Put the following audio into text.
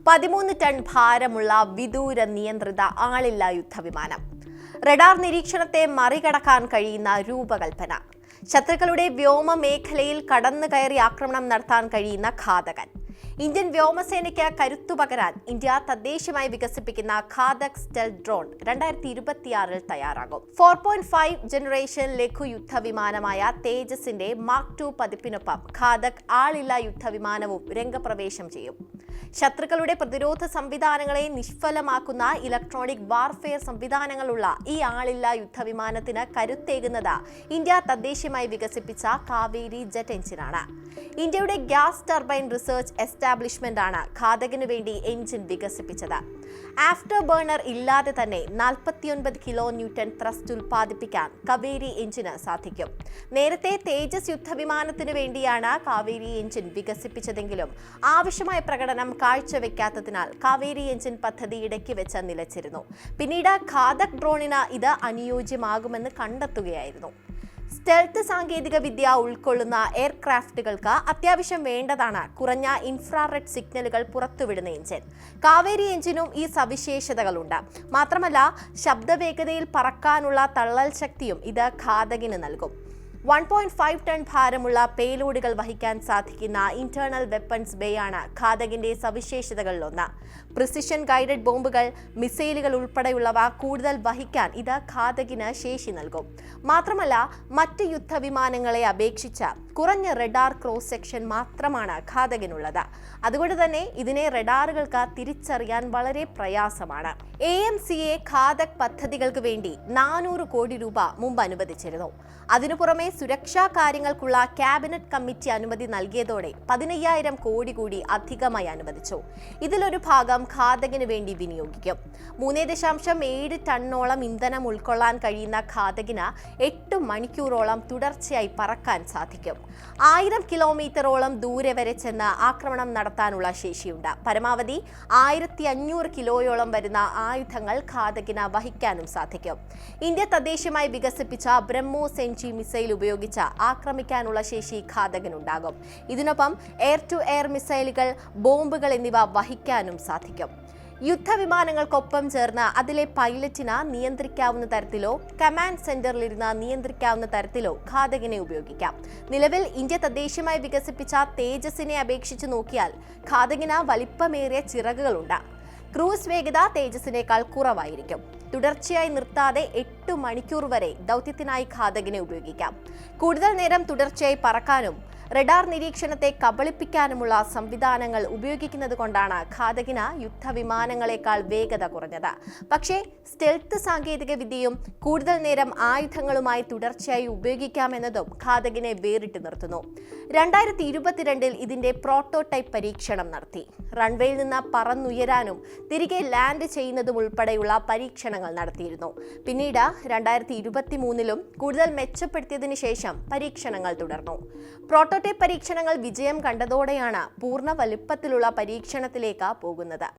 13 ton ഭാരമുള്ള വിദൂര നിയന്ത്രിത ആളില്ലാ യുദ്ധവിമാനം. റഡാർ നിരീക്ഷണത്തെ മറികടക്കാൻ കഴിയുന്ന രൂപകൽപ്പന. ശത്രുക്കളുടെ വ്യോമ മേഖലയിൽ കടന്നു കയറി ആക്രമണം നടത്താൻ കഴിയുന്ന ഘാതകൻ. ഇന്ത്യൻ വ്യോമസേനയ്ക്ക് കരുത്തുപകരാൻ ഇന്ത്യ തദ്ദേശീയമായി വികസിപ്പിക്കുന്ന ഘാതക് സ്റ്റെൽത്ത് ഡ്രോൺ 2026 തയ്യാറാകും. 4.5 ജനറേഷൻ ലഘു യുദ്ധവിമാനമായ തേജസിന്റെ മാർക്ക് 2 പതിപ്പിനൊപ്പം ഘാതക് ആളില്ലാ യുദ്ധവിമാനവും രംഗപ്രവേശം ചെയ്യും. ശത്രുക്കളുടെ പ്രതിരോധ സംവിധാനങ്ങളെ നിഷ്ഫലമാക്കുന്ന ഇലക്ട്രോണിക് വാർഫെയർ സംവിധാനങ്ങളുള്ള ഈ ആളില്ലാ യുദ്ധവിമാനത്തിന് കരുത്തേകുന്നത് ഇന്ത്യ തദ്ദേശീയമായി വികസിപ്പിച്ച കാവേരി ജെറ്റ് എഞ്ചിനാണ്. ഇന്ത്യയുടെ ഗ്യാസ് ടർബൈൻ റിസർച്ച് എസ്റ്റാബ്ലിഷ്മെന്റ് ആണ് ഘാതകിനു വേണ്ടി എഞ്ചിൻ വികസിപ്പിച്ചത്. ആഫ്റ്റർ ബേണർ ഇല്ലാതെ തന്നെ 49 കിലോ ന്യൂട്ടൺ ത്രസ്റ്റ് ഉൽപ്പാദിപ്പിക്കാൻ കാവേരി എഞ്ചിന് സാധിക്കും. നേരത്തെ തേജസ് യുദ്ധവിമാനത്തിനു വേണ്ടിയാണ് കാവേരി എഞ്ചിൻ വികസിപ്പിച്ചതെങ്കിലും ആവശ്യമായ പ്രകടനം കാഴ്ചവെക്കാത്തതിനാൽ കാവേരി എഞ്ചിൻ പദ്ധതി ഇടയ്ക്ക് വെച്ച് നിലച്ചിരുന്നു. പിന്നീട് ഘാതക് ഡ്രോണിന് ഇത് അനുയോജ്യമാകുമെന്ന് കണ്ടെത്തുകയായിരുന്നു. സ്റ്റെൽത്ത് സാങ്കേതിക വിദ്യ ഉൾക്കൊള്ളുന്ന എയർക്രാഫ്റ്റുകൾക്ക് അത്യാവശ്യം വേണ്ടതാണ് കുറഞ്ഞ ഇൻഫ്രാറെഡ് സിഗ്നലുകൾ പുറത്തുവിടുന്ന എഞ്ചിൻ. കാവേരി എഞ്ചിനും ഈ സവിശേഷതകളുണ്ട്. മാത്രമല്ല, ശബ്ദവേഗതയിൽ പറക്കാനുള്ള തള്ളൽ ശക്തിയും ഇത് ഘാതകിന് നൽകും. 1.5 ടൺ ഭാരമുള്ള പേലോഡുകൾ വഹിക്കാൻ സാധിക്കുന്ന ഇന്റേണൽ വെപ്പൺസ് ബേ ആണ് ഘാതകിന്റെ സവിശേഷതകളിലൊന്ന്. പ്രിസിഷൻ ഗൈഡഡ് ബോംബുകൾ, മിസൈലുകൾ ഉൾപ്പെടെയുള്ളവ കൂടുതൽ വഹിക്കാൻ ഇത് ഘാതകിന് ശേഷി നൽകും. മാത്രമല്ല, മറ്റ് യുദ്ധവിമാനങ്ങളെ അപേക്ഷിച്ച് കുറഞ്ഞ റഡാർ ക്രോസ് സെക്ഷൻ മാത്രമാണ് ഘാതകിനുള്ളത്. അതുകൊണ്ട് തന്നെ ഇതിനെ റഡാറുകൾക്ക് തിരിച്ചറിയാൻ വളരെ പ്രയാസമാണ്. AMCA ഘാതക് പദ്ധതികൾക്ക് വേണ്ടി 400 കോടി രൂപ മുമ്പ് അനുവദിച്ചിരുന്നു. അതിനു പുറമെ സുരക്ഷാ കാര്യങ്ങൾക്കുള്ള ക്യാബിനറ്റ് കമ്മിറ്റി അനുമതി നൽകിയതോടെ 15,000 കോടി കൂടി അധികമായി അനുവദിച്ചു. ഇതിലൊരു ഭാഗം ഘാതകിന് വേണ്ടി വിനിയോഗിക്കും. 3.7 ടണ്ണോളം ഇന്ധനം ഉൾക്കൊള്ളാൻ കഴിയുന്ന ഘാതകിന് 8 മണിക്കൂറോളം തുടർച്ചയായി പറക്കാൻ സാധിക്കും. 1000 കിലോമീറ്ററോളം ദൂരെ വരെ ചെന്ന് ആക്രമണം നടത്താനുള്ള ശേഷിയുണ്ട്. പരമാവധി 1500 കിലോയോളം വരുന്ന ആയുധങ്ങൾ ഘാതകിന് വഹിക്കാനും സാധിക്കും. ഇന്ത്യ തദ്ദേശീയമായി വികസിപ്പിച്ച ബ്രഹ്മോസ് മിസൈൽ ഉപയോഗിച്ച് ആക്രമിക്കാനുള്ള ശേഷി ഘാതകിനുണ്ടാകും. ഇതിനൊപ്പം എയർ ടു എയർ മിസൈലുകൾ, ബോംബുകൾ എന്നിവ വഹിക്കാനും സാധിക്കും. യുദ്ധവിമാനങ്ങൾക്കൊപ്പം ചേർന്ന് അതിലെ പൈലറ്റിന് നിയന്ത്രിക്കാവുന്ന തരത്തിലോ കമാൻഡ് സെന്ററിലിരുന്ന് നിയന്ത്രിക്കാവുന്ന തരത്തിലോ ഘാതകിനെ ഉപയോഗിക്കാം. നിലവിൽ ഇന്ത്യ തദ്ദേശീയമായി വികസിപ്പിച്ച തേജസിനെ അപേക്ഷിച്ച് നോക്കിയാൽ ഘാതകിന് വലിപ്പമേറിയ ചിറകുകളുണ്ട്. ക്രൂസ് വേഗത തേജസിനേക്കാൾ കുറവായിരിക്കും. തുടർച്ചയായി നിർത്താതെ 8 മണിക്കൂർ വരെ ദൗത്യത്തിനായി ഘാതകിനെ ഉപയോഗിക്കാം. കൂടുതൽ നേരം തുടർച്ചയായി പറക്കാനും റഡാർ നിരീക്ഷണത്തെ കബളിപ്പിക്കാനുമുള്ള സംവിധാനങ്ങൾ ഉപയോഗിക്കുന്നത് കൊണ്ടാണ് ഘാതകിന് യുദ്ധവിമാനങ്ങളെക്കാൾ വേഗത കുറഞ്ഞത്. പക്ഷേ സ്റ്റെൽത്ത് സാങ്കേതിക വിദ്യയും കൂടുതൽ നേരം ആയുധങ്ങളുമായി തുടർച്ചയായി ഉപയോഗിക്കാമെന്നതും ഘാതകിനെ വേറിട്ട് നിർത്തുന്നു. 2022 ഇതിന്റെ പ്രോട്ടോടൈപ്പ് പരീക്ഷണം നടത്തി. റൺവേയിൽ നിന്ന് പറന്നുയരാനും തിരികെ ലാൻഡ് ചെയ്യുന്നതും ഉൾപ്പെടെയുള്ള പരീക്ഷണങ്ങൾ നടത്തിയിരുന്നു. പിന്നീട് 2023 കൂടുതൽ മെച്ചപ്പെടുത്തിയതിനു ശേഷം പരീക്ഷണങ്ങൾ തുടർന്നു. പ്രോട്ടോടൈപ്പ് പരീക്ഷണങ്ങൾ വിജയം കണ്ടതോടെയാണ് പൂർണ്ണ വലുപ്പത്തിലുള്ള പരീക്ഷണത്തിലേക്ക് പോകുന്നത്.